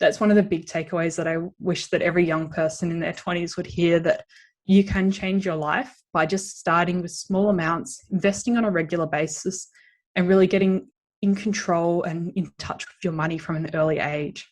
that's one of the big takeaways that I wish that every young person in their 20s would hear, that you can change your life by just starting with small amounts, investing on a regular basis, and really getting in control and in touch with your money from an early age.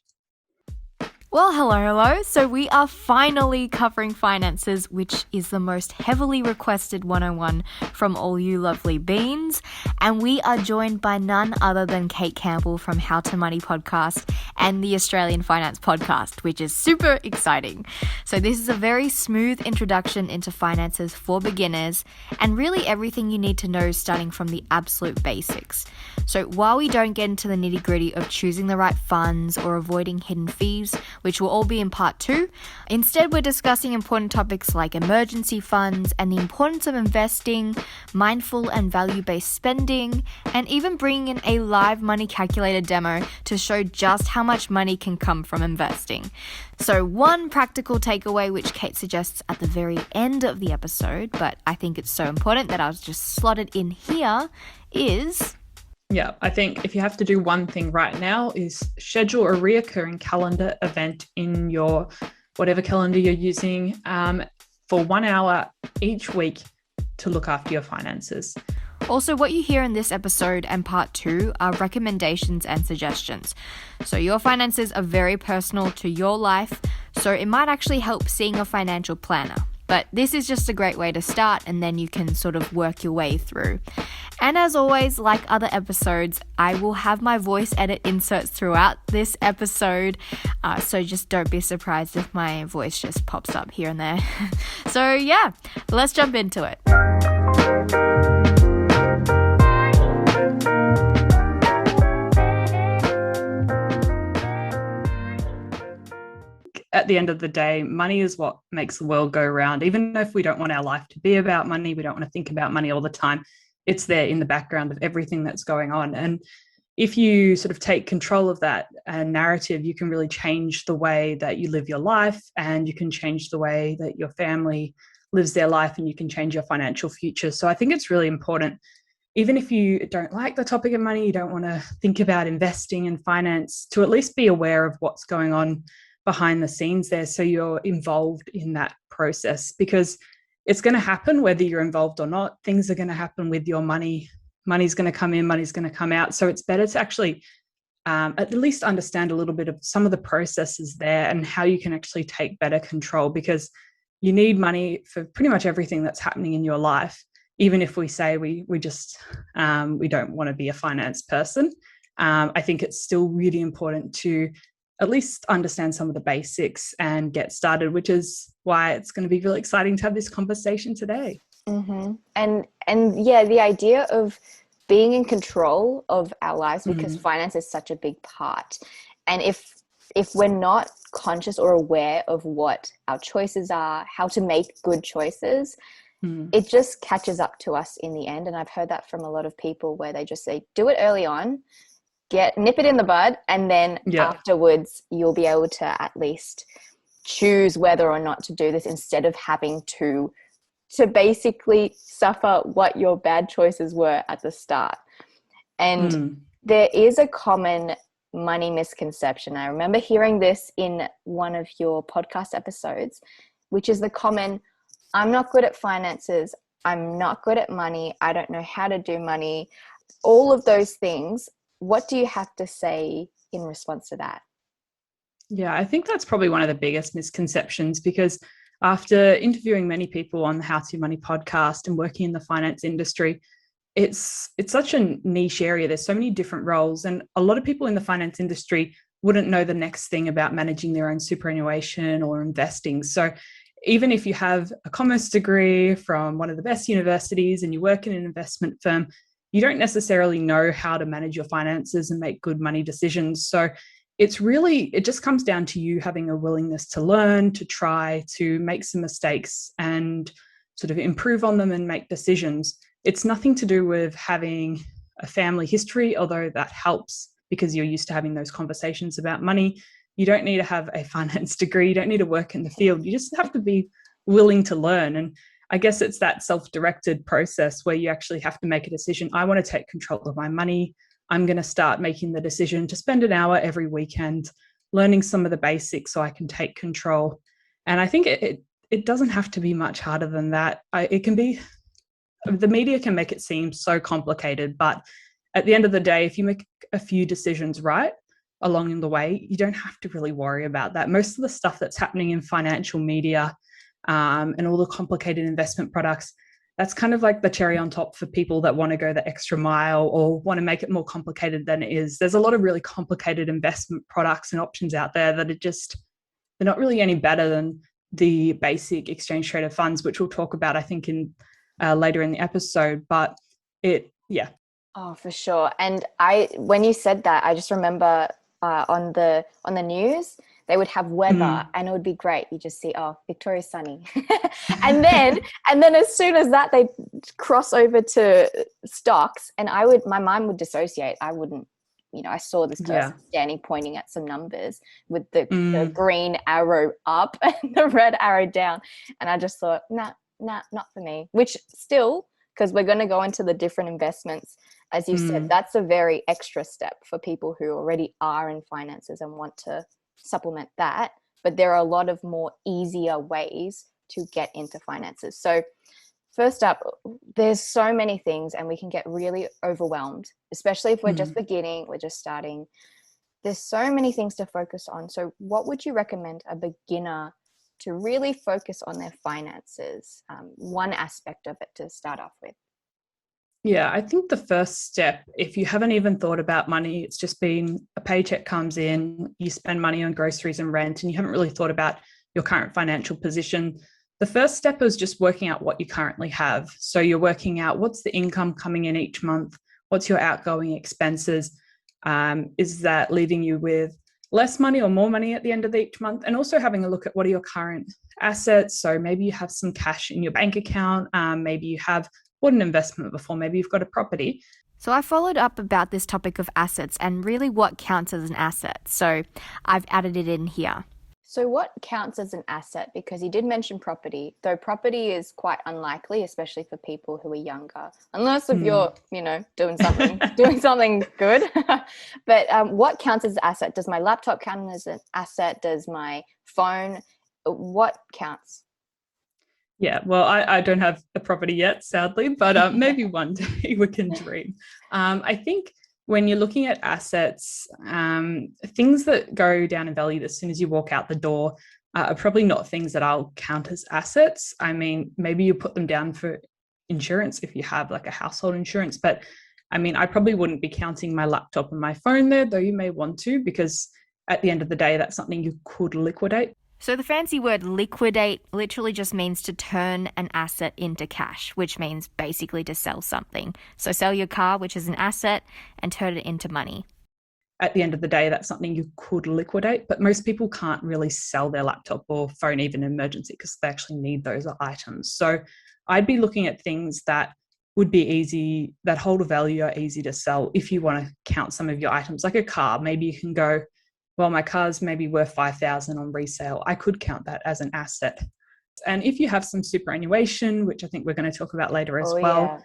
Well, hello. So we are finally covering finances, which is the most heavily requested 101 from all you lovely beans. And we are joined by none other than Kate Campbell from How to Money podcast and the Australian Finance podcast, which is super exciting. So this is a very smooth introduction into finances for beginners and really everything you need to know starting from the absolute basics. So while we don't get into the nitty-gritty of choosing the right funds or avoiding hidden fees, which will all be in part 2. Instead, we're discussing important topics like emergency funds and the importance of investing, mindful and value-based spending, and even bringing in a live money calculator demo to show just how much money can come from investing. So one practical takeaway, which Kate suggests at the very end of the episode, but I think it's so important that I'll just slot it in here, is... Yeah, I think if you have to do one thing right now is schedule a reoccurring calendar event in your whatever calendar you're using for 1 hour each week to look after your finances. Also, what you hear in this episode and part 2 are recommendations and suggestions. So your finances are very personal to your life, so it might actually help seeing a financial planner. But this is just a great way to start, and then you can sort of work your way through. And as always, like other episodes, I will have my voice edit inserts throughout this episode. So just don't be surprised if my voice just pops up here and there. So yeah, let's jump into it. At the end of the day, money is what makes the world go round. Even if we don't want our life to be about money, we don't want to think about money all the time, it's there in the background of everything that's going on. And if you sort of take control of that narrative, you can really change the way that you live your life, and you can change the way that your family lives their life, and you can change your financial future. So I think it's really important, even if you don't like the topic of money, you don't want to think about investing and finance, to at least be aware of what's going on behind the scenes there, so you're involved in that process, because it's going to happen whether you're involved or not. Things are going to happen with your money. Money's going to come in, money's going to come out. So it's better to actually at least understand a little bit of some of the processes there and how you can actually take better control, because you need money for pretty much everything that's happening in your life. Even if we say we don't want to be a finance person, I think it's still really important to at least understand some of the basics and get started, which is why it's going to be really exciting to have this conversation today. Mm-hmm. And yeah, the idea of being in control of our lives, because finance is such a big part. And if we're not conscious or aware of what our choices are, how to make good choices, it just catches up to us in the end. And I've heard that from a lot of people, where they just say, do it early on, nip it in the bud, and then afterwards you'll be able to at least choose whether or not to do this, instead of having to basically suffer what your bad choices were at the start. And there is a common money misconception. I remember hearing this in one of your podcast episodes, which is the common, I'm not good at finances, I'm not good at money, I don't know how to do money, all of those things. What do you have to say in response to that? Yeah, I think that's probably one of the biggest misconceptions, because after interviewing many people on the How to Money podcast and working in the finance industry, it's such a niche area. There's so many different roles, and a lot of people in the finance industry wouldn't know the next thing about managing their own superannuation or investing. So even if you have a commerce degree from one of the best universities and you work in an investment firm, you don't necessarily know how to manage your finances and make good money decisions. So it just comes down to you having a willingness to learn, to try, to make some mistakes and sort of improve on them and make decisions. It's nothing to do with having a family history, although that helps because you're used to having those conversations about money. You don't need to have a finance degree. You don't need to work in the field. You just have to be willing to learn. And I guess it's that self-directed process where you actually have to make a decision. I want to take control of my money. I'm going to start making the decision to spend an hour every weekend learning some of the basics so I can take control. And I think it doesn't have to be much harder than that. It can be, the media can make it seem so complicated, but at the end of the day, if you make a few decisions right along the way, you don't have to really worry about that. Most of the stuff that's happening in financial media and all the complicated investment products, that's kind of like the cherry on top for people that want to go the extra mile or want to make it more complicated than it is. There's a lot of really complicated investment products and options out there that are they're not really any better than the basic exchange traded funds, which we'll talk about, I think, in later in the episode. But yeah. Oh, for sure. And when you said that, I just remember on the news, they would have weather and it would be great. You just see, oh, Victoria's sunny. and then as soon as that, they cross over to stocks and my mind would dissociate. I wouldn't, I saw this person standing pointing at some numbers with the green arrow up and the red arrow down. And I just thought, nah, not for me, which still, because we're going to go into the different investments. As you said, that's a very extra step for people who already are in finances and want to supplement that. But there are a lot of more easier ways to get into finances. So first up, there's so many things and we can get really overwhelmed, especially if we're just beginning, we're just starting. There's so many things to focus on. So what would you recommend a beginner to really focus on their finances? One aspect of it to start off with. Yeah, I think the first step, if you haven't even thought about money, it's just been a paycheck comes in, you spend money on groceries and rent, and you haven't really thought about your current financial position. The first step is just working out what you currently have. So you're working out what's the income coming in each month, what's your outgoing expenses, is that leaving you with less money or more money at the end of each month, and also having a look at what are your current assets. So maybe you have some cash in your bank account, maybe you have bought an investment before, maybe you've got a property. So I followed up about this topic of assets and really what counts as an asset. So I've added it in here. So what counts as an asset? Because you did mention property, though property is quite unlikely, especially for people who are younger, unless if you're, doing something good. But what counts as an asset? Does my laptop count as an asset? Does my phone? What counts? Yeah, well, I don't have a property yet, sadly, but maybe one day we can dream. I think when you're looking at assets, things that go down in value as soon as you walk out the door are probably not things that I'll count as assets. I mean, maybe you put them down for insurance if you have like a household insurance, but I mean, I probably wouldn't be counting my laptop and my phone there, though you may want to, because at the end of the day, that's something you could liquidate. So the fancy word liquidate literally just means to turn an asset into cash, which means basically to sell something. So sell your car, which is an asset, and turn it into money. At the end of the day, that's something you could liquidate, but most people can't really sell their laptop or phone even in emergency because they actually need those items. So I'd be looking at things that would be easy, that hold a value, are easy to sell. If you want to count some of your items, like a car, maybe you can go, well, my car's maybe worth $5,000 on resale. I could count that as an asset. And if you have some superannuation, which I think we're going to talk about later as well,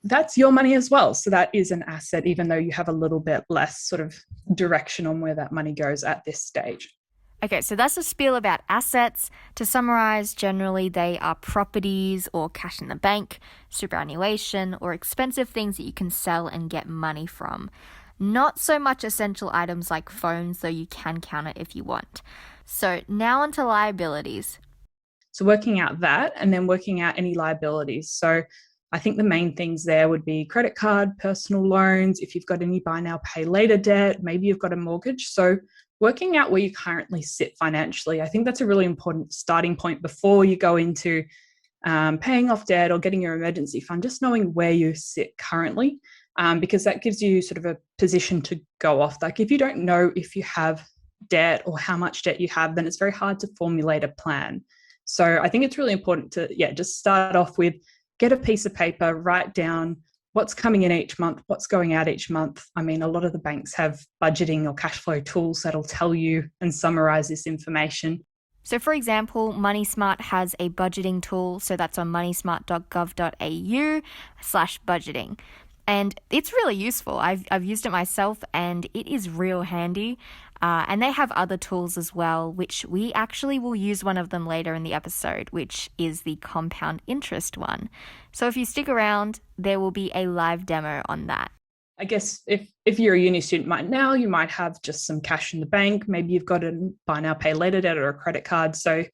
that's your money as well. So that is an asset, even though you have a little bit less sort of direction on where that money goes at this stage. Okay, so that's a spiel about assets. To summarize, generally they are properties or cash in the bank, superannuation, or expensive things that you can sell and get money from. Not so much essential items like phones, though you can count it if you want. So now onto liabilities. So working out that and then working out any liabilities. So I think the main things there would be credit card, personal loans, if you've got any buy now, pay later debt, maybe you've got a mortgage. So working out where you currently sit financially, I think that's a really important starting point before you go into paying off debt or getting your emergency fund, just knowing where you sit currently. Because that gives you sort of a position to go off. Like if you don't know if you have debt or how much debt you have, then it's very hard to formulate a plan. So I think it's really important to, just start off with, get a piece of paper, write down what's coming in each month, what's going out each month. I mean, a lot of the banks have budgeting or cash flow tools that'll tell you and summarize this information. So for example, MoneySmart has a budgeting tool. So that's on moneysmart.gov.au/budgeting. And it's really useful. I've used it myself and it is real handy. And they have other tools as well, which we actually will use one of them later in the episode, which is the compound interest one. So if you stick around, there will be a live demo on that. I guess if you're a uni student right now, you might have just some cash in the bank. Maybe you've got a buy now, pay later debt or a credit card. So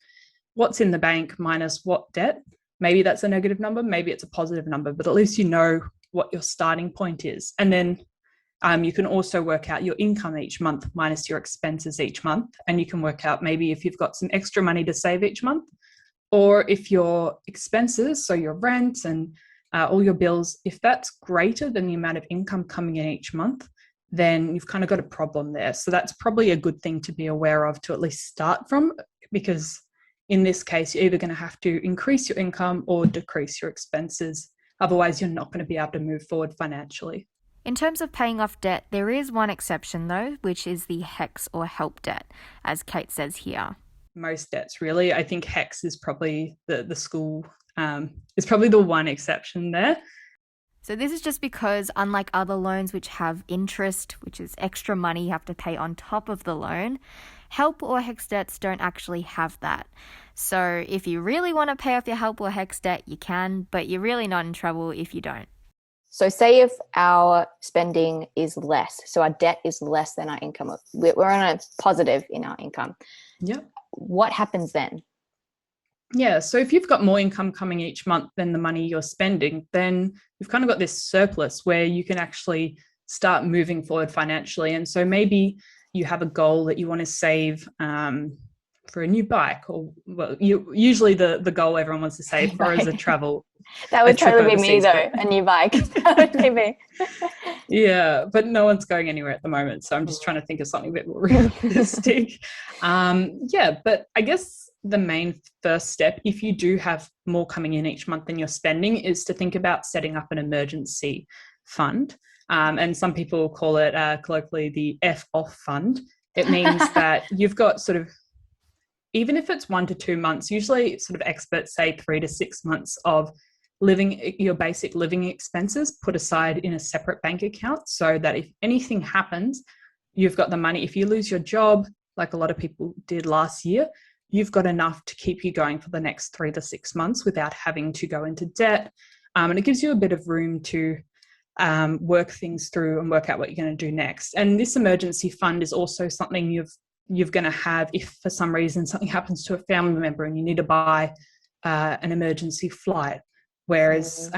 what's in the bank minus what debt? Maybe that's a negative number, maybe it's a positive number, but at least you know what your starting point is. And then you can also work out your income each month minus your expenses each month. And you can work out maybe if you've got some extra money to save each month, or if your expenses, so your rent and all your bills, if that's greater than the amount of income coming in each month, then you've kind of got a problem there. So that's probably a good thing to be aware of to at least start from, because in this case, you're either going to have to increase your income or decrease your expenses. Otherwise, you're not going to be able to move forward financially. In terms of paying off debt, there is one exception though, which is the HECS or HELP debt, as Kate says here. Most debts, really. I think HECS is probably the school, is probably the one exception there. So this is just because unlike other loans which have interest, which is extra money you have to pay on top of the loan, HELP or HECS debts don't actually have that. So if you really want to pay off your HELP or HECS debt, you can, but you're really not in trouble if you don't. So say if our spending is less, so our debt is less than our income, we're on a positive in our income. Yeah. What happens then? Yeah, so if you've got more income coming each month than the money you're spending, then you've kind of got this surplus where you can actually start moving forward financially. And so maybe you have a goal that you want to save for a new bike, or usually the goal everyone wants to save for is a travel. That would totally be me though, a new bike. That would be me. Yeah, but no one's going anywhere at the moment. So I'm just trying to think of something a bit more realistic. But I guess the main first step, if you do have more coming in each month than you're spending, is to think about setting up an emergency fund. And some people call it colloquially the F-off fund. It means that you've got sort of, even if it's 1 to 2 months, usually sort of experts say 3 to 6 months of your basic living expenses put aside in a separate bank account, so that if anything happens, you've got the money. If you lose your job, like a lot of people did last year, you've got enough to keep you going for the next 3 to 6 months without having to go into debt. And it gives you a bit of room to work things through and work out what you're going to do next. And this emergency fund is also something you're going to have if for some reason something happens to a family member and you need to buy an emergency flight. Whereas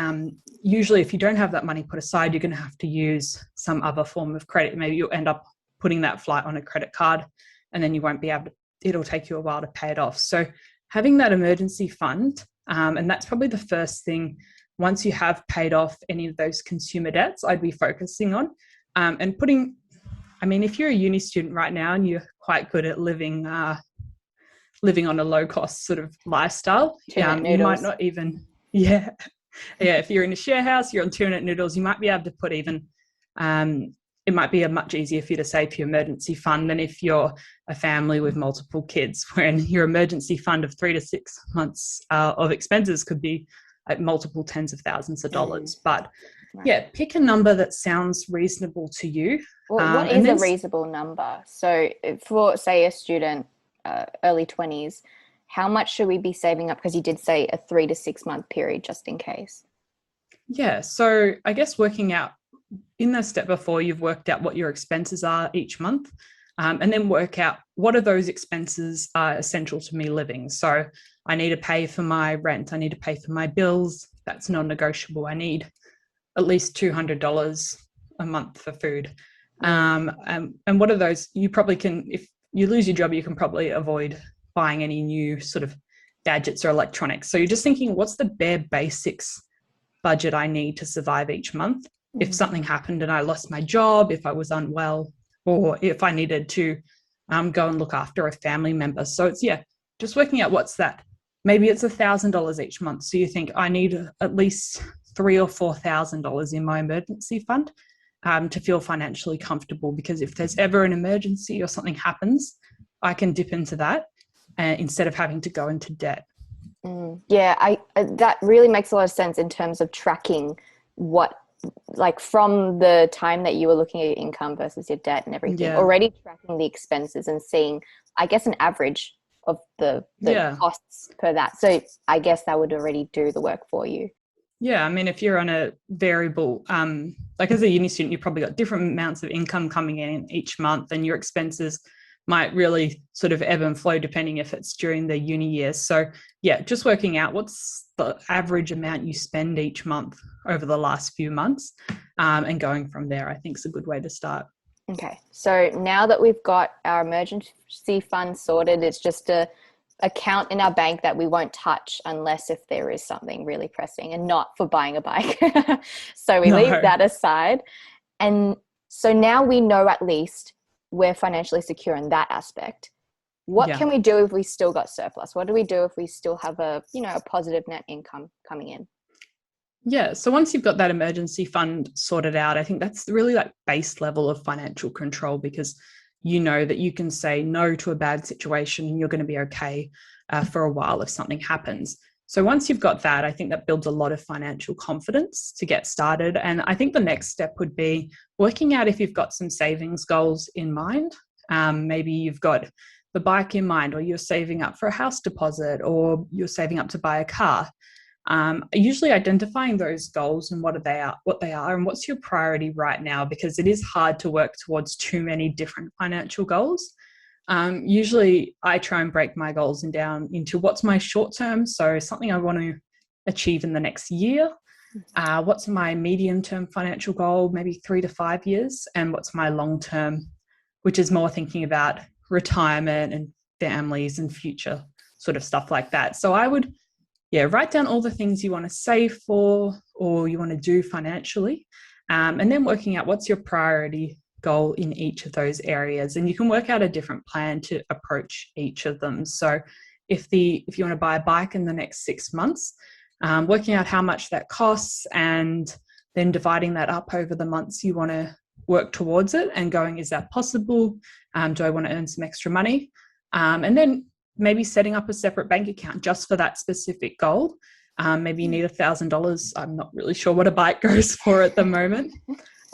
usually if you don't have that money put aside, you're going to have to use some other form of credit. Maybe you'll end up putting that flight on a credit card and then you won't be able to, it'll take you a while to pay it off. So having that emergency fund, and that's probably the first thing, once you have paid off any of those consumer debts, I'd be focusing on and putting, I mean, if you're a uni student right now and you're quite good at living on a low cost sort of lifestyle, you might not even, if you're in a share house, you're on 2-minute noodles, you might be able to put even, it might be much easier for you to save for your emergency fund than if you're a family with multiple kids, when your emergency fund of 3 to 6 months of expenses could be at multiple tens of thousands of dollars. But pick a number that sounds reasonable to you. Well, what is a reasonable number? So for, say, a student, early 20s, how much should we be saving up? Because you did say a 3 to 6 month period, just in case. Yeah, so I guess working out in the step before, you've worked out what your expenses are each month, and then work out what of those expenses are essential to me living. So I need to pay for my rent. I need to pay for my bills. That's non-negotiable. I need at least $200 a month for food. And what are those? You probably can, if you lose your job, you can probably avoid buying any new sort of gadgets or electronics. So you're just thinking, what's the bare basics budget I need to survive each month? If something happened and I lost my job, if I was unwell, or if I needed to go and look after a family member. So it's, just working out what's that. Maybe it's $1,000 each month. So you think I need at least $3,000 or $4,000 in my emergency fund to feel financially comfortable, because if there's ever an emergency or something happens, I can dip into that instead of having to go into debt. That really makes a lot of sense in terms of tracking what like from the time that you were looking at your income versus your debt and everything, already tracking the expenses and seeing, I guess, an average of the costs per that. So I guess that would already do the work for you. Yeah, I mean, if you're on a variable, like as a uni student, you've probably got different amounts of income coming in each month, and your expenses might really sort of ebb and flow depending if it's during the uni years. So yeah, just working out what's the average amount you spend each month over the last few months, and going from there, I think is a good way to start. Okay, so now that we've got our emergency fund sorted, it's just a account in our bank that we won't touch unless if there is something really pressing, and not for buying a bike. So we leave that aside. And so now we know at least we're financially secure in that aspect. What can we do if we still got surplus? What do we do if we still have a positive net income coming in? Yeah, so once you've got that emergency fund sorted out, I think that's really like base level of financial control, because you know that you can say no to a bad situation and you're going to be okay for a while if something happens. So once you've got that, I think that builds a lot of financial confidence to get started. And I think the next step would be working out if you've got some savings goals in mind. Maybe you've got the bike in mind, or you're saving up for a house deposit, or you're saving up to buy a car. Usually identifying those goals and what they are and what's your priority right now, because it is hard to work towards too many different financial goals. Usually I try and break my goals down into what's my short term, so something I want to achieve in the next year, what's my medium term financial goal, maybe 3 to 5 years, and what's my long term, which is more thinking about retirement and families and future sort of stuff like that. So I would write down all the things you want to save for or you want to do financially, and then working out what's your priority goal in each of those areas. And you can work out a different plan to approach each of them. So if you want to buy a bike in the next 6 months, working out how much that costs and then dividing that up over the months you want to work towards it, and going, is that possible? Do I want to earn some extra money? And then maybe setting up a separate bank account just for that specific goal. Maybe you need $1,000. I'm not really sure what a bike goes for at the moment.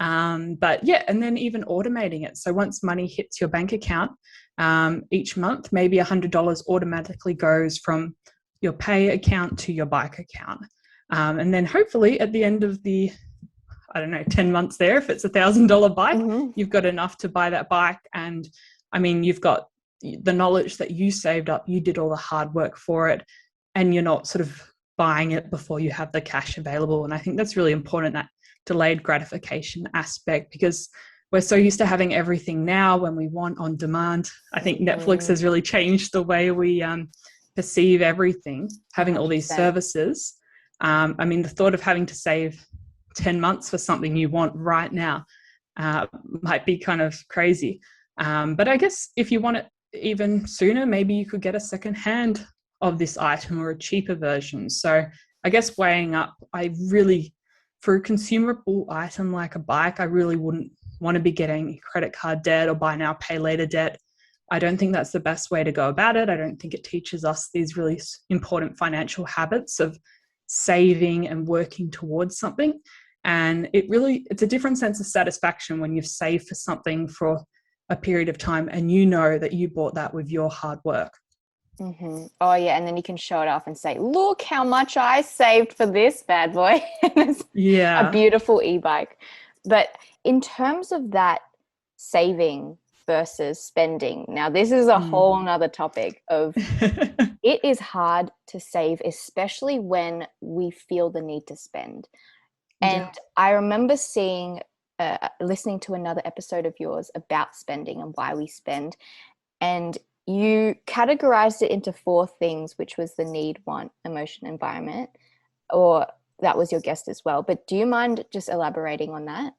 But yeah, and then even automating it. So once money hits your bank account each month, maybe $100 automatically goes from your pay account to your bike account. And then hopefully at the end of the, 10 months there, if it's $1,000 bike, you've got enough to buy that bike. And I mean, you've got the knowledge that you saved up, you did all the hard work for it, and you're not sort of buying it before you have the cash available. And I think that's really important, that delayed gratification aspect, because we're so used to having everything now when we want on demand. I think Netflix has really changed the way we perceive everything, having 100%. All these services. I mean, the thought of having to save 10 months for something you want right now might be kind of crazy. But I guess if you want it even sooner, maybe you could get a second hand of this item or a cheaper version. So I guess weighing up, for a consumable item like a bike, I really wouldn't want to be getting credit card debt or buy now, pay later debt. I don't think that's the best way to go about it. I don't think it teaches us these really important financial habits of saving and working towards something. And it's a different sense of satisfaction when you've saved for something for a period of time and you know that you bought that with your hard work. Mm-hmm. Oh yeah, and then you can show it off and say, look how much I saved for this bad boy. A beautiful e-bike. But in terms of that saving versus spending, now this is a whole nother topic of it is hard to save, especially when we feel the need to spend. And I remember listening to another episode of yours about spending and why we spend, and you categorized it into 4 things, which was the need, want, emotion, environment, or that was your guest as well. But do you mind just elaborating on that?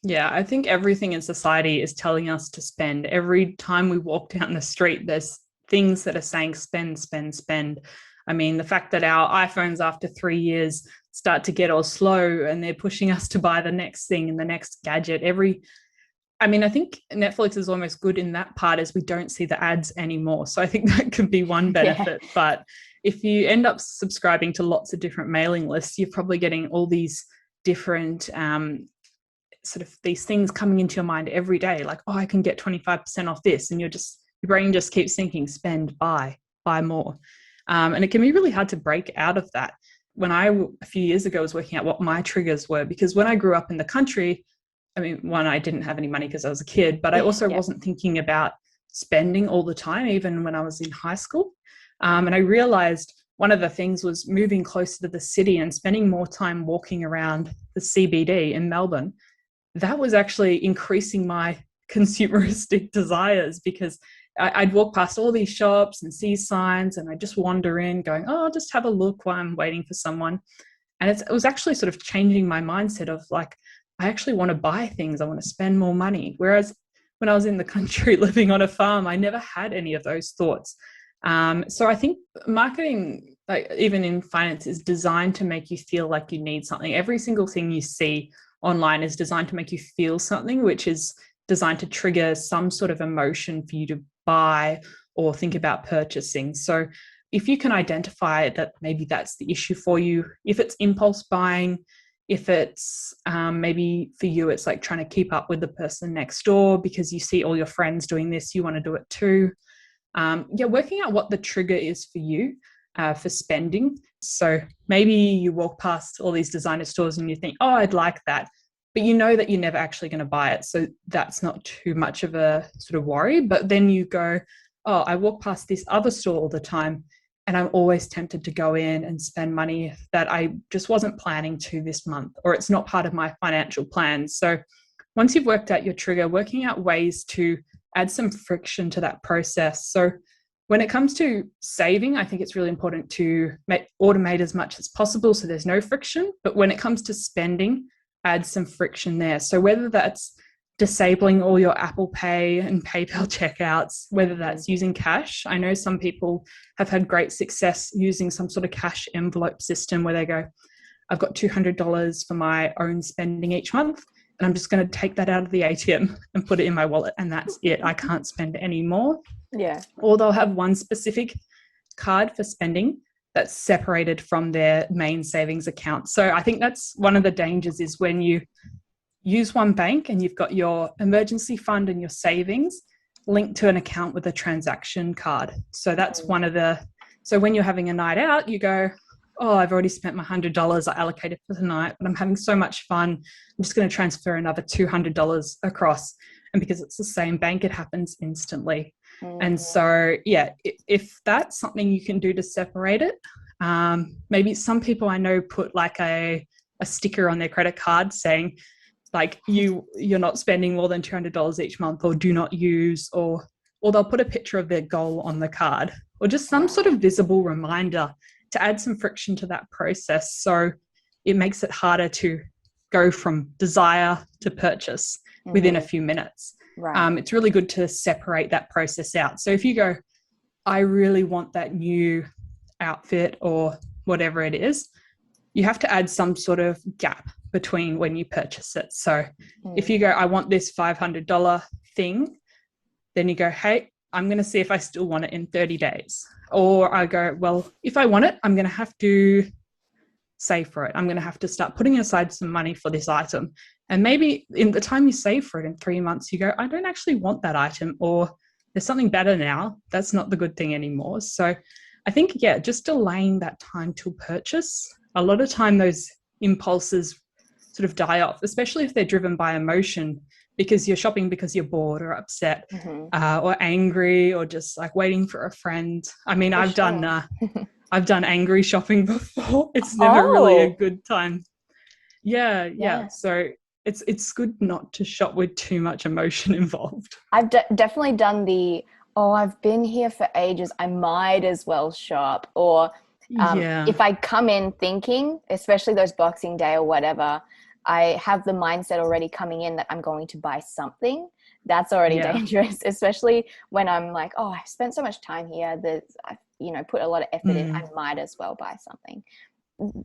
Yeah, I think everything in society is telling us to spend. Every time we walk down the street, there's things that are saying spend, spend, spend. I mean, the fact that our iPhones after 3 years start to get all slow and they're pushing us to buy the next thing and the next gadget. I think Netflix is almost good in that part, as we don't see the ads anymore. So I think that could be one benefit. Yeah. But if you end up subscribing to lots of different mailing lists, you're probably getting all these different sort of these things coming into your mind every day, like, oh, I can get 25% off this, and your brain just keeps thinking, spend, buy more. And it can be really hard to break out of that. When a few years ago was working out what my triggers were, because when I grew up in the country, I mean, one, I didn't have any money because I was a kid, but I also wasn't thinking about spending all the time, even when I was in high school. And I realized one of the things was moving closer to the city and spending more time walking around the CBD in Melbourne. That was actually increasing my consumeristic desires, because I'd walk past all these shops and see signs, and I'd just wander in going, oh, I'll just have a look while I'm waiting for someone. And it was actually sort of changing my mindset of like, I actually want to buy things. I want to spend more money. Whereas when I was in the country living on a farm, I never had any of those thoughts. So I think marketing, like even in finance, is designed to make you feel like you need something. Every single thing you see online is designed to make you feel something, which is designed to trigger some sort of emotion for you to buy or think about purchasing. So if you can identify that maybe that's the issue for you, if it's impulse buying, if it's maybe for you, it's like trying to keep up with the person next door because you see all your friends doing this, you want to do it too. Working out what the trigger is for you for spending. So maybe you walk past all these designer stores and you think, oh, I'd like that, but you know that you're never actually going to buy it. So that's not too much of a sort of worry. But then you go, oh, I walk past this other store all the time, and I'm always tempted to go in and spend money that I just wasn't planning to this month, or it's not part of my financial plan. So once you've worked out your trigger, working out ways to add some friction to that process. So when it comes to saving, I think it's really important to automate as much as possible so there's no friction. But when it comes to spending, add some friction there. So whether that's disabling all your Apple Pay and PayPal checkouts, whether that's using cash. I know some people have had great success using some sort of cash envelope system where they go, I've got $200 for my own spending each month, and I'm just going to take that out of the ATM and put it in my wallet, and that's it. I can't spend any more. Yeah. Or they'll have one specific card for spending that's separated from their main savings account. So I think that's one of the dangers, is when you use one bank and you've got your emergency fund and your savings linked to an account with a transaction card. So that's one of the, so when you're having a night out, you go, oh, I've already spent my $100 I allocated for tonight, but I'm having so much fun. I'm just going to transfer another $200 across. And because it's the same bank, it happens instantly. And so, yeah, if that's something you can do to separate it, maybe some people I know put like a sticker on their credit card saying, like, you're not spending more than $200 each month, or do not use, or they'll put a picture of their goal on the card, or just some sort of visible reminder to add some friction to that process. So it makes it harder to go from desire to purchase within a few minutes. Right. It's really good to separate that process out. So if you go, I really want that new outfit or whatever it is, you have to add some sort of gap between when you purchase it. So if you go, I want this $500 thing, then you go, hey, I'm going to see if I still want it in 30 days. Or I go, well, if I want it, I'm going to have to save for it. I'm going to have to start putting aside some money for this item. And maybe in the time you save for it in 3 months, you go, I don't actually want that item, or there's something better now. That's not the good thing anymore. So I think, yeah, just delaying that time to purchase. A lot of time those impulses sort of die off, especially if they're driven by emotion, because you're shopping because you're bored or upset or angry, or just like waiting for a friend. I mean, I've done angry shopping before. It's never really a good time. Yeah. So it's good not to shop with too much emotion involved. I've definitely done I've been here for ages, I might as well shop. Or if I come in thinking, especially those Boxing Day or whatever, I have the mindset already coming in that I'm going to buy something. That's already dangerous, especially when I'm like, oh, I've spent so much time here that I've put a lot of effort in. I might as well buy something.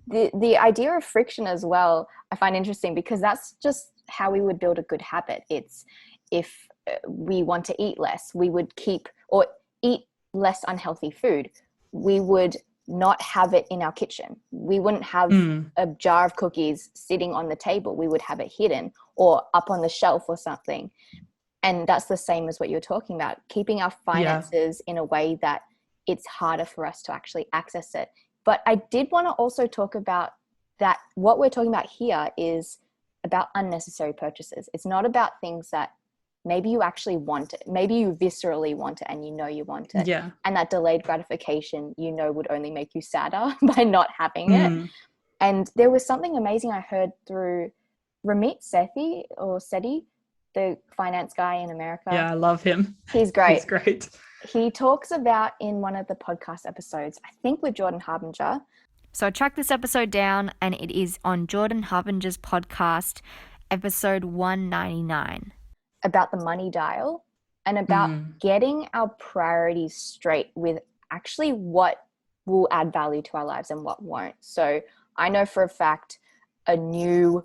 The idea of friction as well, I find interesting, because that's just how we would build a good habit. It's if we want to eat less, we would eat less unhealthy food. We would not have it in our kitchen. We wouldn't have a jar of cookies sitting on the table. We would have it hidden or up on the shelf or something. And that's the same as what you're talking about, keeping our finances in a way that it's harder for us to actually access it. But I did want to also talk about that what we're talking about here is about unnecessary purchases. It's not about things that maybe you actually want it. Maybe you viscerally want it and you know you want it. Yeah. And that delayed gratification, you know, would only make you sadder by not having it. And there was something amazing I heard through Ramit Sethi, the finance guy in America. Yeah, I love him. He's great. He's great. He talks about in one of the podcast episodes, I think with Jordan Harbinger. So I tracked this episode down and it is on Jordan Harbinger's podcast, episode 199. About the money dial and about getting our priorities straight with actually what will add value to our lives and what won't. So I know for a fact a new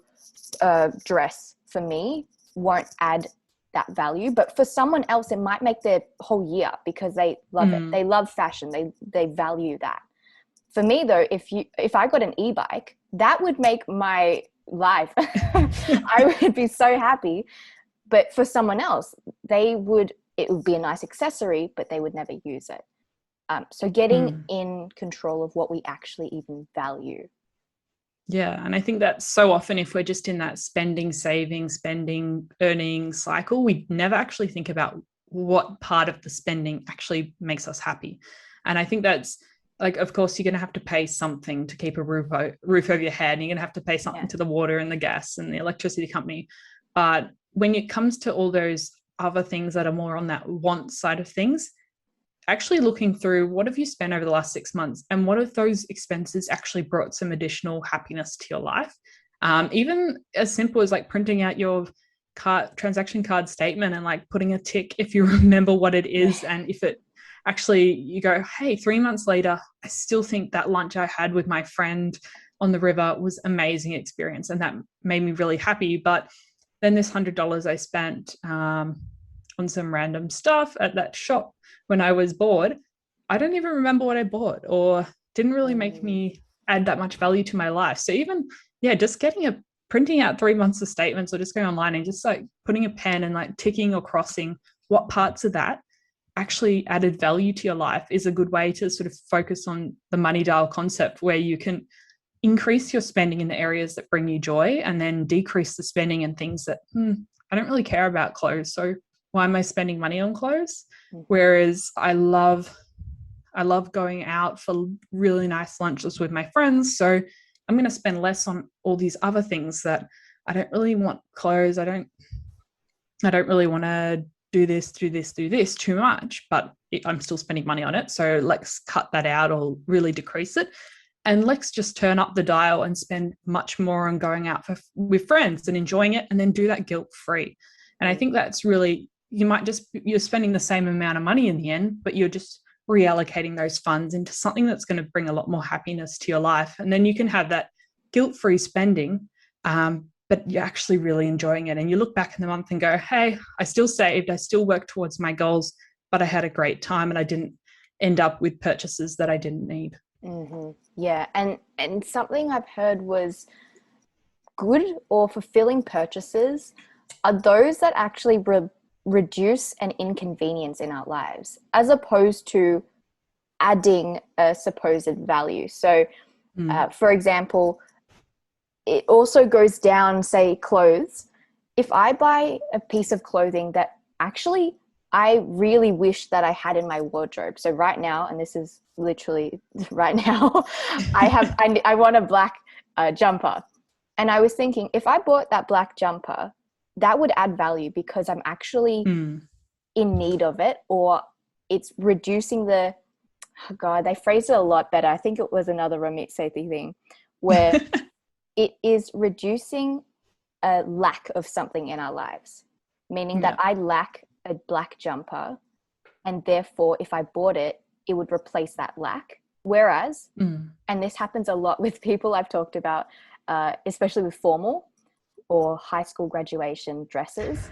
dress for me won't add that value, but for someone else it might make their whole year because they love it. They love fashion. They value that. For me though, if I got an e-bike, that would make my life. I would be so happy. But for someone else, it would be a nice accessory, but they would never use it. So getting in control of what we actually even value. Yeah. And I think that so often if we're just in that spending, saving, earning cycle, we never actually think about what part of the spending actually makes us happy. And I think that's like, of course, you're going to have to pay something to keep a roof over your head. And you're going to have to pay something to the water and the gas and the electricity company. But when it comes to all those other things that are more on that want side of things, actually looking through what have you spent over the last 6 months and what of those expenses actually brought some additional happiness to your life. Even as simple as like printing out your transaction card statement and like putting a tick if you remember what it is. And if it actually, you go, hey, 3 months later, I still think that lunch I had with my friend on the river was an amazing experience. And that made me really happy. But then this $100 I spent on some random stuff at that shop when I was bored, I don't even remember what I bought or didn't really make me add that much value to my life. So even, just printing out 3 months of statements or just going online and just like putting a pen and like ticking or crossing what parts of that actually added value to your life is a good way to sort of focus on the money dial concept, where you can increase your spending in the areas that bring you joy and then decrease the spending in things that I don't really care about clothes. So why am I spending money on clothes? Whereas I love going out for really nice lunches with my friends. So I'm going to spend less on all these other things that I don't really want. Clothes. I don't really want to do this too much, but I'm still spending money on it. So let's cut that out or really decrease it. And let's just turn up the dial and spend much more on going out with friends and enjoying it, and then do that guilt-free. And I think that's really, you're spending the same amount of money in the end, but you're just reallocating those funds into something that's going to bring a lot more happiness to your life. And then you can have that guilt-free spending, but you're actually really enjoying it. And you look back in the month and go, hey, I still saved, I still worked towards my goals, but I had a great time and I didn't end up with purchases that I didn't need. Yeah. And something I've heard was good or fulfilling purchases are those that actually reduce an inconvenience in our lives, as opposed to adding a supposed value. So, for example, it also goes down, say, clothes. If I buy a piece of clothing that actually I really wish that I had in my wardrobe. So right now, and this is literally right now, I want a black jumper. And I was thinking, if I bought that black jumper, that would add value because I'm actually in need of it, or it's reducing they phrased it a lot better. I think it was another Ramit Sethi thing where it is reducing a lack of something in our lives, meaning that I lack a black jumper, and therefore if I bought it, it would replace that lack. Whereas, and this happens a lot with people I've talked about, especially with formal or high school graduation dresses,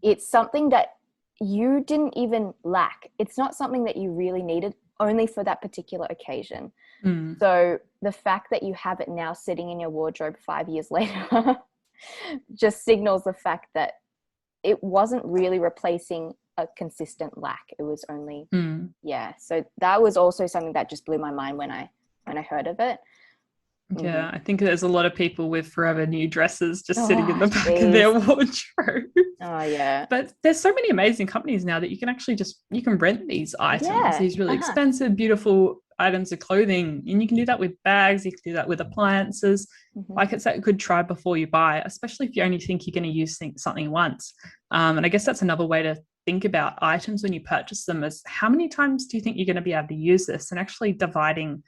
it's something that you didn't even lack. It's not something that you really needed only for that particular occasion. So the fact that you have it now sitting in your wardrobe 5 years later just signals the fact that it wasn't really replacing a consistent lack. It was only, So that was also something that just blew my mind when I heard of it. Yeah, I think there's a lot of people with forever new dresses just sitting in the back of their wardrobe. Oh, yeah. But there's so many amazing companies now that you can actually you can rent these items, these really expensive, beautiful items of clothing. And you can do that with bags. You can do that with appliances. Like it's that good try before you buy, especially if you only think you're going to use something once. And I guess that's another way to think about items when you purchase them is how many times do you think you're going to be able to use this, and actually dividing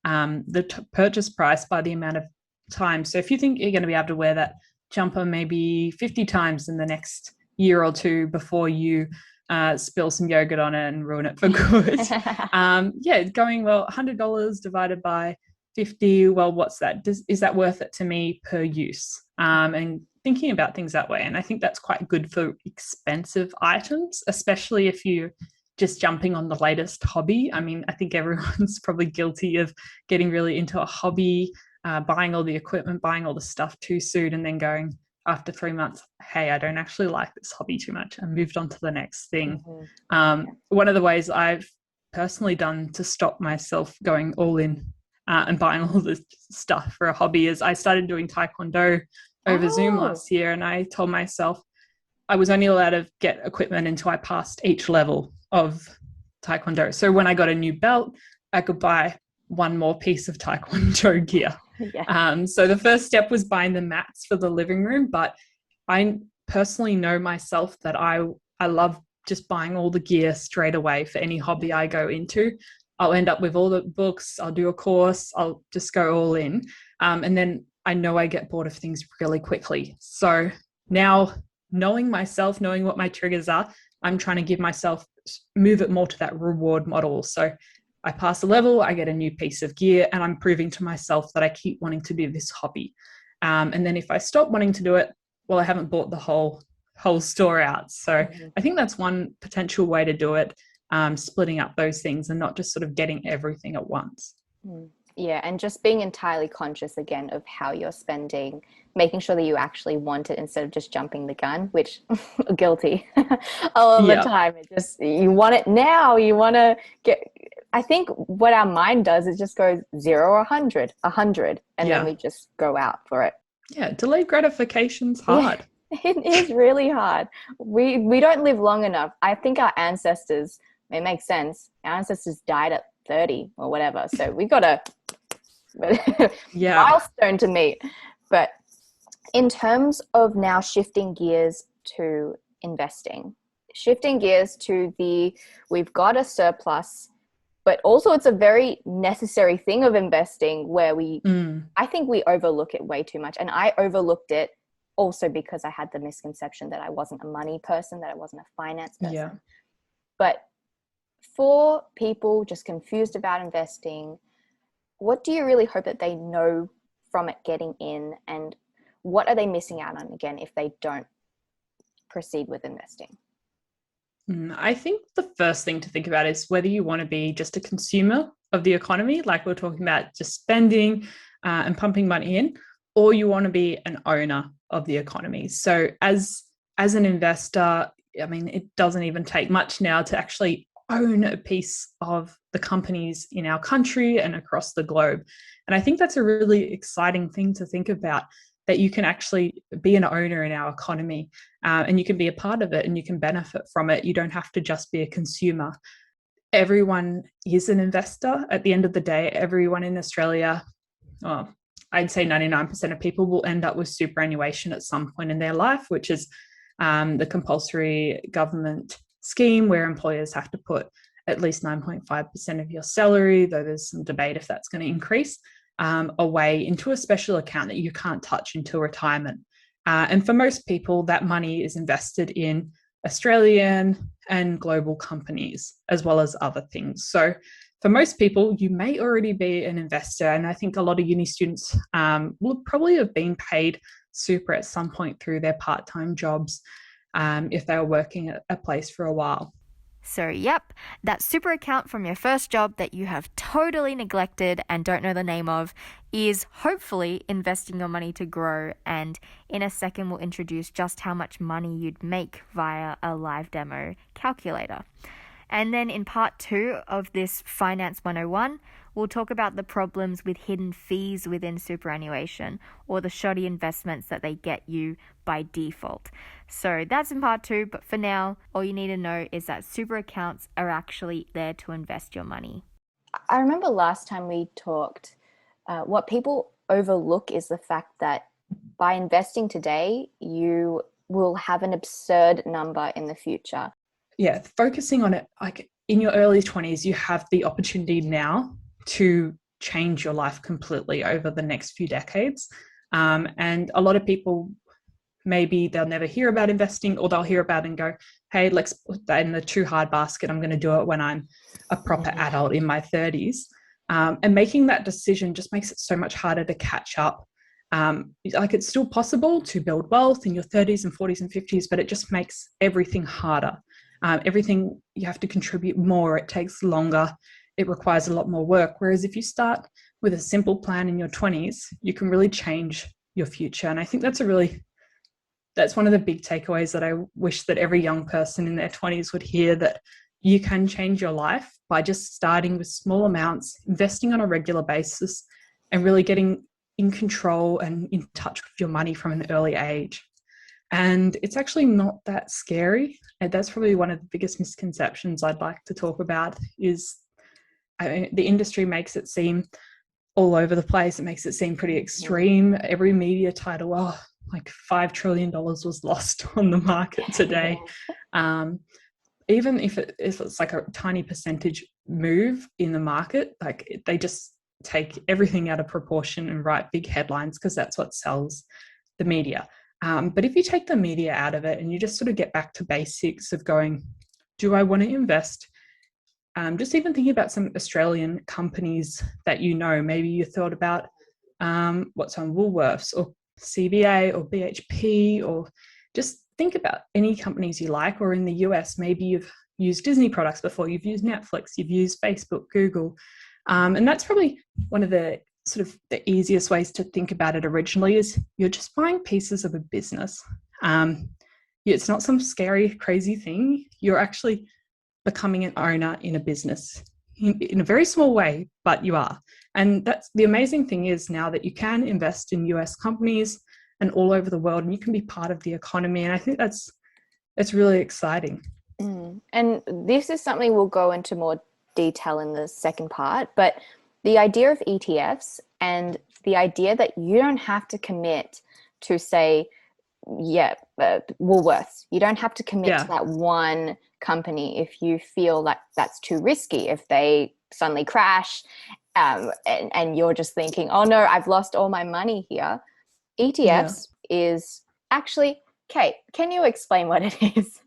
the purchase price by the amount of time. So if you think you're going to be able to wear that jumper maybe 50 times in the next year or two before you spill some yogurt on it and ruin it for good, going, well, $100 divided by 50, well, what's that? Is that worth it to me per use? And thinking about things that way. And I think that's quite good for expensive items, especially if you just jumping on the latest hobby. I mean, I think everyone's probably guilty of getting really into a hobby, buying all the equipment, buying all the stuff too soon, and then going after 3 months, hey, I don't actually like this hobby too much, and moved on to the next thing. One of the ways I've personally done to stop myself going all in and buying all this stuff for a hobby is I started doing Taekwondo over Zoom last year, and I told myself I was only allowed to get equipment until I passed each level of Taekwondo. So when I got a new belt, I could buy one more piece of Taekwondo gear. So the first step was buying the mats for the living room, but I personally know myself that I love just buying all the gear straight away for any hobby I go into. I'll end up with all the books, I'll do a course, I'll just go all in. And then I know I get bored of things really quickly. So now, knowing myself, knowing what my triggers are, I'm trying to give myself, move it more to that reward model. So I pass a level, I get a new piece of gear, and I'm proving to myself that I keep wanting to do this hobby. And then if I stop wanting to do it, well, I haven't bought the whole store out. So I think that's one potential way to do it, splitting up those things and not just sort of getting everything at once. Yeah, and just being entirely conscious again of how you're spending, making sure that you actually want it instead of just jumping the gun, which guilty a lot of the time. It just, you want it now, you want to get, I think what our mind does is just goes 0 or 100, and then we just go out for it. Yeah, delayed gratification's hard. Yeah, it is really hard. We don't live long enough. I think our ancestors, it makes sense, our ancestors died at 30 or whatever, so we got a milestone to meet. But in terms of now shifting gears to investing, we've got a surplus, but also it's a very necessary thing of investing where I think we overlook it way too much. And I overlooked it also because I had the misconception that I wasn't a money person, that I wasn't a finance person. But for people just confused about investing, what do you really hope that they know from it getting in, and what are they missing out on, again, if they don't proceed with investing? I think the first thing to think about is whether you want to be just a consumer of the economy, like we're talking about just spending and pumping money in, or you want to be an owner of the economy. So as an investor, I mean, it doesn't even take much now to actually own a piece of the companies in our country and across the globe. And I think that's a really exciting thing to think about, that you can actually be an owner in our economy and you can be a part of it and you can benefit from it. You don't have to just be a consumer. Everyone is an investor at the end of the day. Everyone in Australia, I'd say 99% of people will end up with superannuation at some point in their life, which is the compulsory government scheme where employers have to put at least 9.5% of your salary, though there's some debate if that's going to increase, away into a special account that you can't touch until retirement. And for most people, that money is invested in Australian and global companies, as well as other things. So for most people, you may already be an investor. And I think a lot of uni students will probably have been paid super at some point through their part-time jobs. if they were working at a place for a while. So, yep, that super account from your first job that you have totally neglected and don't know the name of is hopefully investing your money to grow. And in a second, we'll introduce just how much money you'd make via a live demo calculator. And then in part 2 of this Finance 101, we'll talk about the problems with hidden fees within superannuation or the shoddy investments that they get you by default. So that's in part 2, but for now, all you need to know is that super accounts are actually there to invest your money. I remember last time we talked, what people overlook is the fact that by investing today, you will have an absurd number in the future. Yeah, focusing on it, like in your early 20s, you have the opportunity now to change your life completely over the next few decades. And a lot of people, maybe they'll never hear about investing, or they'll hear about it and go, hey, let's put that in the too hard basket. I'm going to do it when I'm a proper adult in my 30s. And making that decision just makes it so much harder to catch up. Like it's still possible to build wealth in your 30s and 40s and 50s, but it just makes everything harder. Everything you have to contribute more, it takes longer, it requires a lot more work. Whereas if you start with a simple plan in your 20s, you can really change your future. And I think that's one of the big takeaways that I wish that every young person in their 20s would hear, that you can change your life by just starting with small amounts, investing on a regular basis, and really getting in control and in touch with your money from an early age. And it's actually not that scary. And that's probably one of the biggest misconceptions I'd like to talk about is the industry makes it seem all over the place. It makes it seem pretty extreme. Every media title, like $5 trillion was lost on the market today. Even if it's like a tiny percentage move in the market, like they just take everything out of proportion and write big headlines because that's what sells the media. But if you take the media out of it and you just sort of get back to basics of going, do I want to invest? Just even thinking about some Australian companies that you know, maybe you thought about what's on Woolworths or CBA or BHP, or just think about any companies you like. Or in the US, maybe you've used Disney products before, you've used Netflix, you've used Facebook, Google. And that's probably one of the sort of the easiest ways to think about it originally is you're just buying pieces of a business. It's not some scary, crazy thing. You're actually becoming an owner in a business in a very small way, but you are. And that's the amazing thing is now that you can invest in US companies and all over the world, and you can be part of the economy. And I think it's really exciting. And this is something we'll go into more detail in the second part, but the idea of ETFs and the idea that you don't have to commit to, say, Woolworths. You don't have to commit to that one company if you feel like that's too risky. If they suddenly crash and you're just thinking, oh no, I've lost all my money here. ETFs is actually, Kate, can you explain what it is?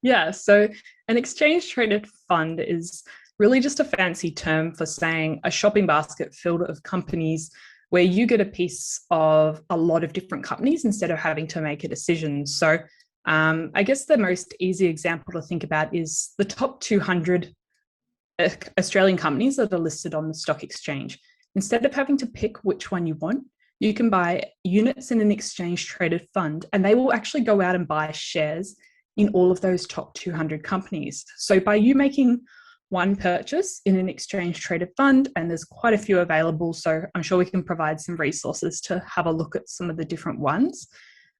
Yeah, so an exchange traded fund is really just a fancy term for saying a shopping basket filled of companies where you get a piece of a lot of different companies instead of having to make a decision. So I guess the most easy example to think about is the top 200 Australian companies that are listed on the stock exchange. Instead of having to pick which one you want, you can buy units in an exchange traded fund, and they will actually go out and buy shares in all of those top 200 companies. So by you making one purchase in an exchange traded fund, and there's quite a few available, so I'm sure we can provide some resources to have a look at some of the different ones.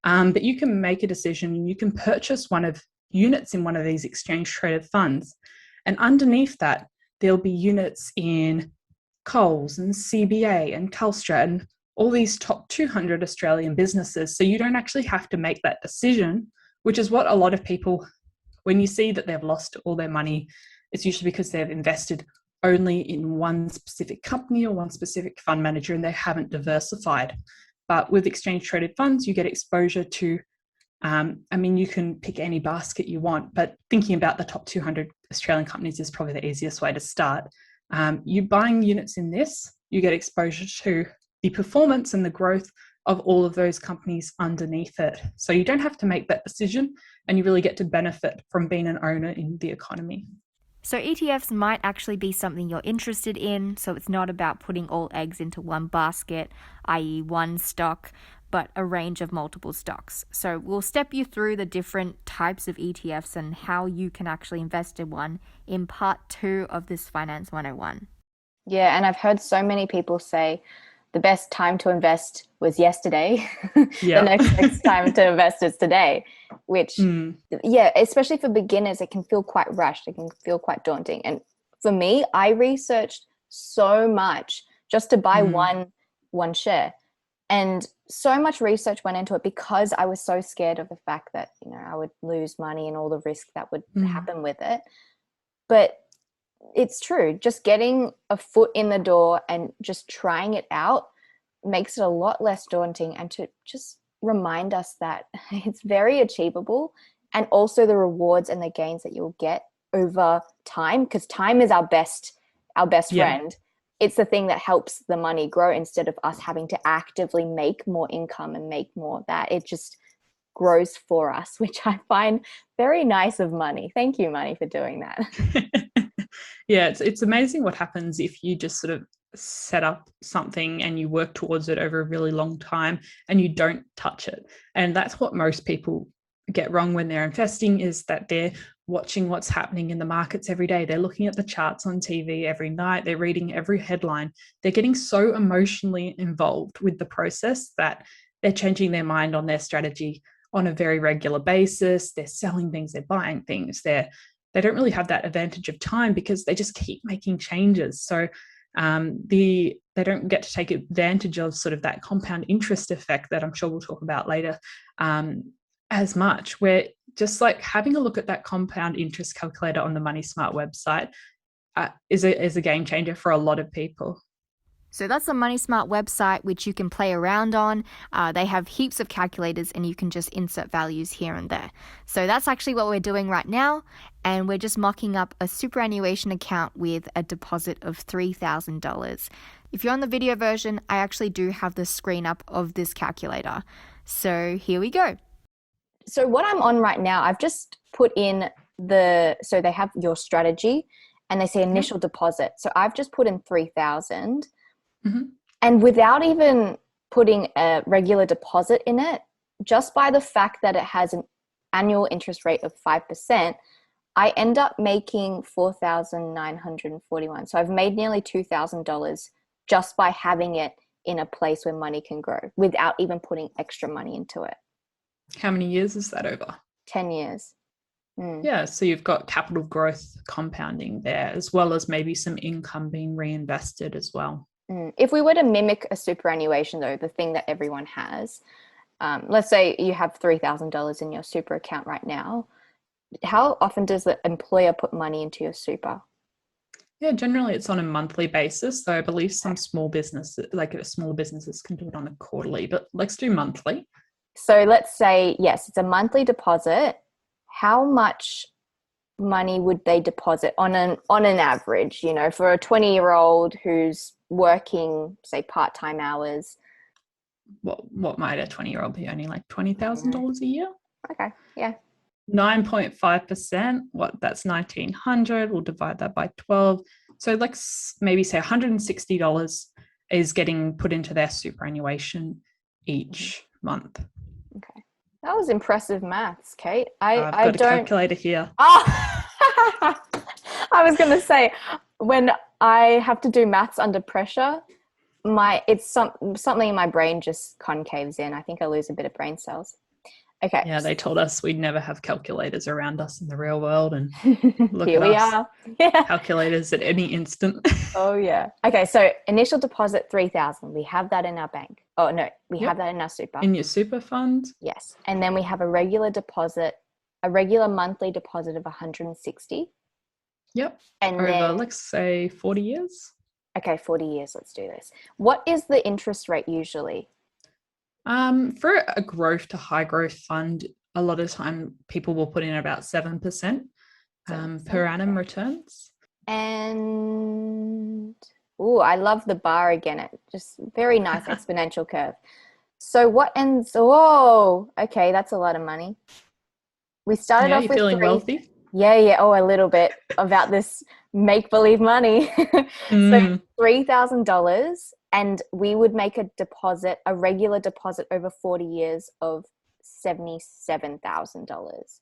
But you can make a decision and you can purchase one of units in one of these exchange traded funds. And underneath that, there'll be units in Coles and CBA and Telstra and all these top 200 Australian businesses. So you don't actually have to make that decision, which is what a lot of people, when you see that they've lost all their money, it's usually because they've invested only in one specific company or one specific fund manager and they haven't diversified. But with exchange traded funds, you get exposure to, you can pick any basket you want, but thinking about the top 200 Australian companies is probably the easiest way to start. You buying units in this, you get exposure to the performance and the growth of all of those companies underneath it. So you don't have to make that decision, and you really get to benefit from being an owner in the economy. So ETFs might actually be something you're interested in. So it's not about putting all eggs into one basket, i.e. one stock, but a range of multiple stocks. So we'll step you through the different types of ETFs and how you can actually invest in one in part 2 of this Finance 101. Yeah, and I've heard so many people say the best time to invest was yesterday. Yeah. The next time to invest is today, which, yeah, especially for beginners, it can feel quite rushed. It can feel quite daunting. And for me, I researched so much just to buy one share. And so much research went into it because I was so scared of the fact that, you know, I would lose money and all the risk that would happen with it. But it's true. Just getting a foot in the door and just trying it out makes it a lot less daunting, and to just remind us that it's very achievable, and also the rewards and the gains that you'll get over time, because time is our best friend. It's the thing that helps the money grow instead of us having to actively make more income and make more of that. It just grows for us, which I find very nice of money. Thank you, money, for doing that. Yeah, it's amazing what happens if you just sort of set up something and you work towards it over a really long time and you don't touch it. And that's what most people get wrong when they're investing, is that they're watching what's happening in the markets every day. They're looking at the charts on TV every night. They're reading every headline. They're getting so emotionally involved with the process that they're changing their mind on their strategy on a very regular basis. They're selling things, they're buying things, they don't really have that advantage of time because they just keep making changes. So they don't get to take advantage of sort of that compound interest effect that I'm sure we'll talk about later as much, where just like having a look at that compound interest calculator on the Money Smart website is a game changer for a lot of people. So that's the Money Smart website, which you can play around on. They have heaps of calculators and you can just insert values here and there. So that's actually what we're doing right now. And we're just mocking up a superannuation account with a deposit of $3,000. If you're on the video version, I actually do have the screen up of this calculator. So here we go. So what I'm on right now, I've just put in so they have your strategy and they say initial deposit. So I've just put in 3,000. And without even putting a regular deposit in it, just by the fact that it has an annual interest rate of 5%, I end up making $4,941. So I've made nearly $2,000 just by having it in a place where money can grow without even putting extra money into it. How many years is that over? 10 years. Yeah, so you've got capital growth compounding there, as well as maybe some income being reinvested as well. If we were to mimic a superannuation, though, the thing that everyone has, let's say you have $3,000 in your super account right now, how often does the employer put money into your super? Yeah, generally it's on a monthly basis. So I believe some small businesses can do it on a quarterly, but let's do monthly. So let's say, yes, it's a monthly deposit. How much money would they deposit on an average, you know, for a 20-year-old who's working, say, part-time hours? What might a 20-year-old be earning, like $20,000 a year? Okay, yeah. 9.5%, that's $1,900. We'll divide that by 12. So let's maybe say $160 is getting put into their superannuation each month. Okay. That was impressive maths, Kate. I've got a calculator here. Oh! I was going to say, when I have to do maths under pressure, something in my brain just concaves in. I think I lose a bit of brain cells. Okay. Yeah, they told us we'd never have calculators around us in the real world, and look here at we us. are. Yeah. Calculators at any instant. Oh yeah. Okay, so initial deposit 3,000. We have that in our bank. Oh no, we have that in our super. In your super fund? Yes. And then we have a regular monthly deposit of 160. Yep. And over, let's say 40 years. Okay, 40 years. Let's do this. What is the interest rate usually? For a growth to high growth fund, a lot of time people will put in about 7% per annum returns. And I love the bar again. It just very nice exponential curve. So what ends? Whoa, okay, that's a lot of money. We started Yeah, off you're with feeling three. wealthy? Yeah, oh, a little bit about this make-believe money. So Mm, $3,000, and we would make a deposit, a regular deposit over 40 years of $77,000.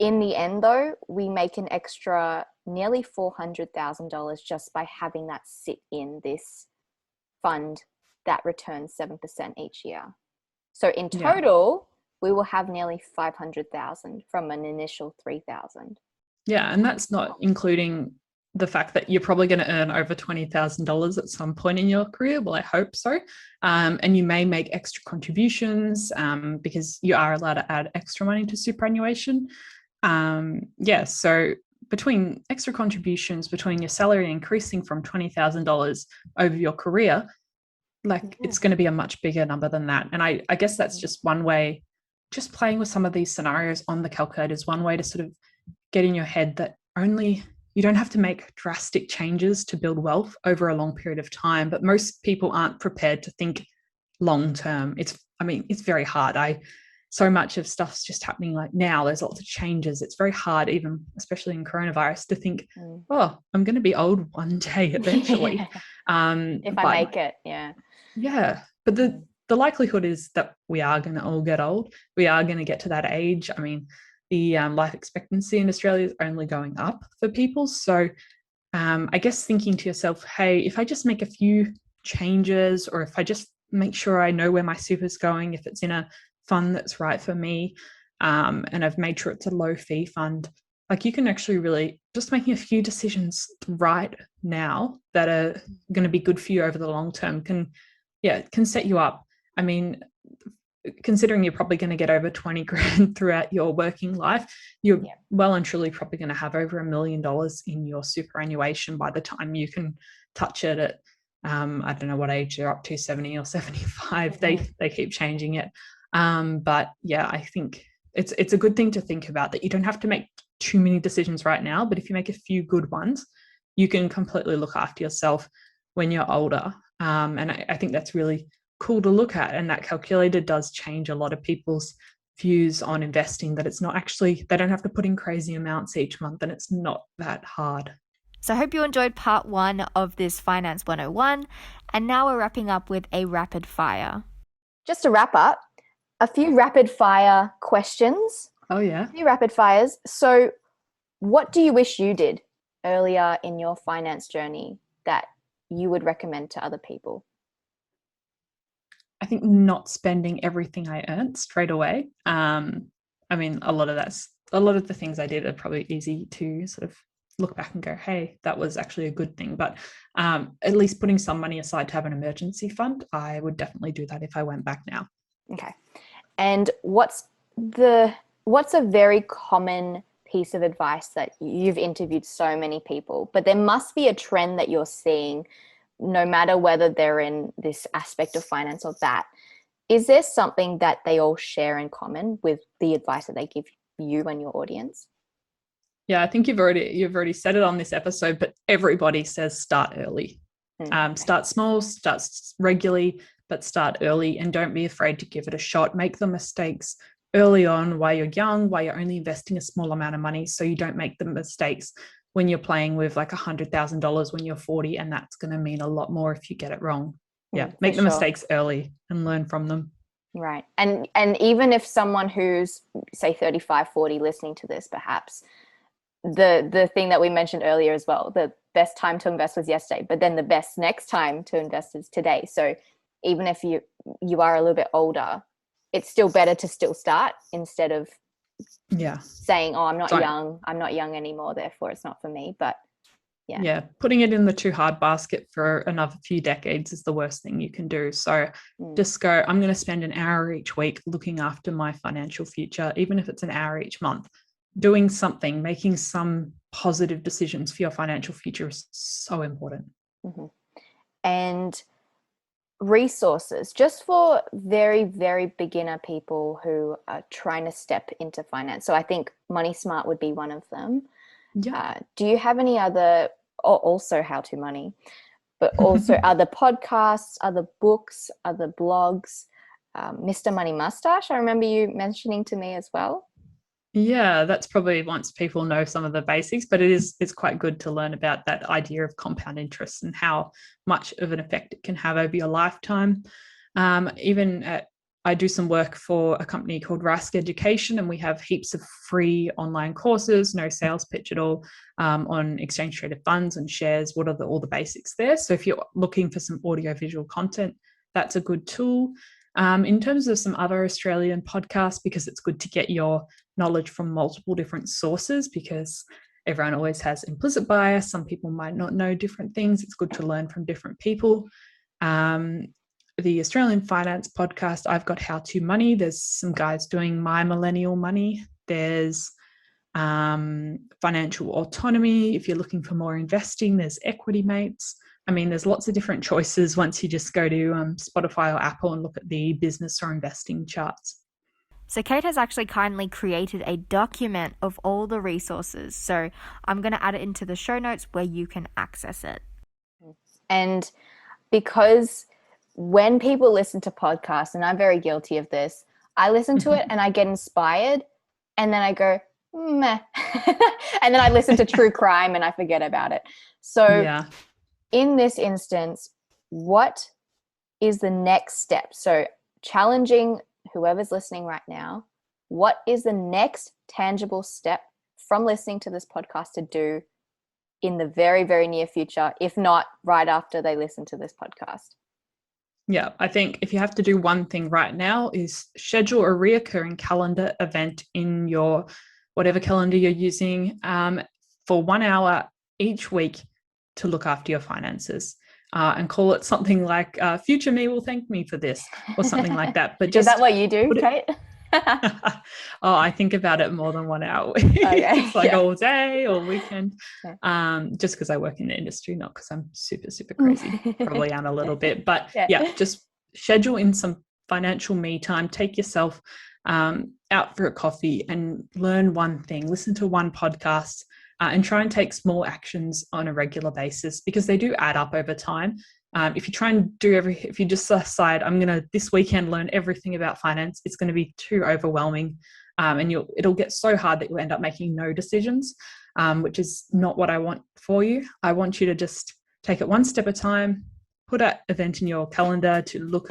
In the end, though, we make an extra nearly $400,000 just by having that sit in this fund that returns 7% each year. So in yeah. total, we will have nearly 500,000 from an initial 3,000. Yeah. And that's not including the fact that you're probably going to earn over $20,000 at some point in your career. Well, I hope so. And you may make extra contributions because you are allowed to add extra money to superannuation. Yeah. So between extra contributions, between your salary increasing from $20,000 over your career, like it's going to be a much bigger number than that. And I guess that's just one way, just playing with some of these scenarios on the calculator is one way to sort of get in your head that only you don't have to make drastic changes to build wealth over a long period of time. But most people aren't prepared to think long term. It's very hard. So much of stuff's just happening like now. There's lots of changes. It's very hard, even especially in coronavirus, to think, oh, I'm going to be old one day eventually. If I make it, yeah. Yeah. But the likelihood is that we are going to all get old. We are going to get to that age. I mean, the life expectancy in Australia is only going up for people. So I guess thinking to yourself, hey, if I just make a few changes, or if I just make sure I know where my super's going, if it's in a fund that's right for me, and I've made sure it's a low fee fund, like you can actually really just making a few decisions right now that are going to be good for you over the long term can set you up. I mean, considering you're probably going to get over 20 grand throughout your working life, you're well and truly probably going to have over $1 million in your superannuation by the time you can touch it at I don't know what age you're up to, 70 or 75. They keep changing it. But yeah, I think it's a good thing to think about, that you don't have to make too many decisions right now, but if you make a few good ones, you can completely look after yourself when you're older. And I think that's really cool to look at. And that calculator does change a lot of people's views on investing, that it's not actually, they don't have to put in crazy amounts each month, and it's not that hard. So I hope you enjoyed part 1 of this Finance 101. And now we're wrapping up with a rapid fire. Just to wrap up, a few rapid fire questions. Oh, yeah. A few rapid fires. So what do you wish you did earlier in your finance journey that you would recommend to other people? I think not spending everything I earned straight away. I mean, a lot of the things I did are probably easy to sort of look back and go, hey, that was actually a good thing. But at least putting some money aside to have an emergency fund, I would definitely do that if I went back now. Okay. And what's a very common piece of advice that you've interviewed so many people, but there must be a trend that you're seeing, no matter whether they're in this aspect of finance or that? Is there something that they all share in common with the advice that they give you and your audience? Yeah, I think you've already said it on this episode, but everybody says start early. Start small, start regularly, but start early, and don't be afraid to give it a shot. Make the mistakes early on while you're young, while you're only investing a small amount of money, so you don't make the mistakes when you're playing with like $100,000 when you're 40, and that's going to mean a lot more if you get it wrong. Yeah, make the mistakes early and learn from them. Right. And even if someone who's say 35, 40 listening to this, perhaps the thing that we mentioned earlier as well, the best time to invest was yesterday, but then the best next time to invest is today. So even if you are a little bit older, it's still better to still start instead of saying, oh, I'm not young anymore, therefore it's not for me. But putting it in the too hard basket for another few decades is the worst thing you can do. So just go, I'm going to spend an hour each week looking after my financial future, even if it's an hour each month. Doing something, making some positive decisions for your financial future is so important. And resources, just for very, very beginner people who are trying to step into finance. So I think Money Smart would be one of them. Do you have any other, or also How to Money? but also other podcasts, other books, other blogs. Mr. Money Mustache, I remember you mentioning to me as well. Yeah, that's probably once people know some of the basics, but it's quite good to learn about that idea of compound interest and how much of an effect it can have over your lifetime. I do some work for a company called Rask Education, and we have heaps of free online courses, no sales pitch at all, on exchange traded funds and shares. What are all the basics there? So if you're looking for some audiovisual content, that's a good tool. In terms of some other Australian podcasts, because it's good to get your knowledge from multiple different sources, because everyone always has implicit bias. Some people might not know different things. It's good to learn from different people. The Australian Finance podcast, I've got How to Money. There's some guys doing My Millennial Money. There's Financial Autonomy. If you're looking for more investing, there's Equity Mates. I mean, there's lots of different choices once you just go to Spotify or Apple and look at the business or investing charts. So Kate has actually kindly created a document of all the resources. So I'm going to add it into the show notes where you can access it. And because when people listen to podcasts, and I'm very guilty of this, I listen to it and I get inspired and then I go, meh. And then I listen to true crime and I forget about it. So in this instance, what is the next step? So challenging whoever's listening right now, what is the next tangible step from listening to this podcast to do in the very, very near future, if not right after they listen to this podcast? Yeah, I think if you have to do one thing right now is schedule a reoccurring calendar event in your whatever calendar you're using for 1 hour each week to look after your finances. And call it something like future me will thank me for this or something like that. But just is that what you do, Kate? I think about it more than 1 hour. It's like all day or weekend. Just because I work in the industry, not because I'm super, super crazy. Probably am a little bit. But just schedule in some financial me time. Take yourself out for a coffee and learn one thing. Listen to one podcast. And try and take small actions on a regular basis because they do add up over time. If you try and if you just decide, I'm going to this weekend learn everything about finance, it's going to be too overwhelming. And it'll get so hard that you'll end up making no decisions, which is not what I want for you. I want you to just take it one step at a time, put an event in your calendar to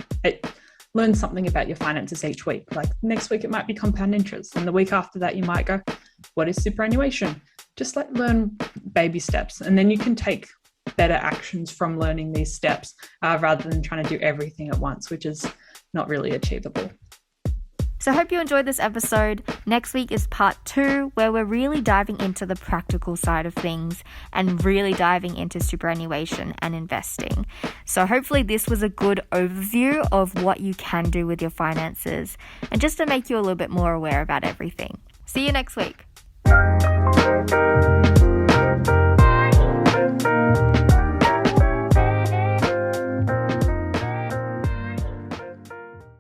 learn something about your finances each week. Like next week, it might be compound interest. And the week after that, you might go, what is superannuation? Just learn baby steps, and then you can take better actions from learning these steps rather than trying to do everything at once, which is not really achievable. So I hope you enjoyed this episode. Next week is part 2, where we're really diving into the practical side of things and really diving into superannuation and investing. So hopefully this was a good overview of what you can do with your finances and just to make you a little bit more aware about everything. See you next week.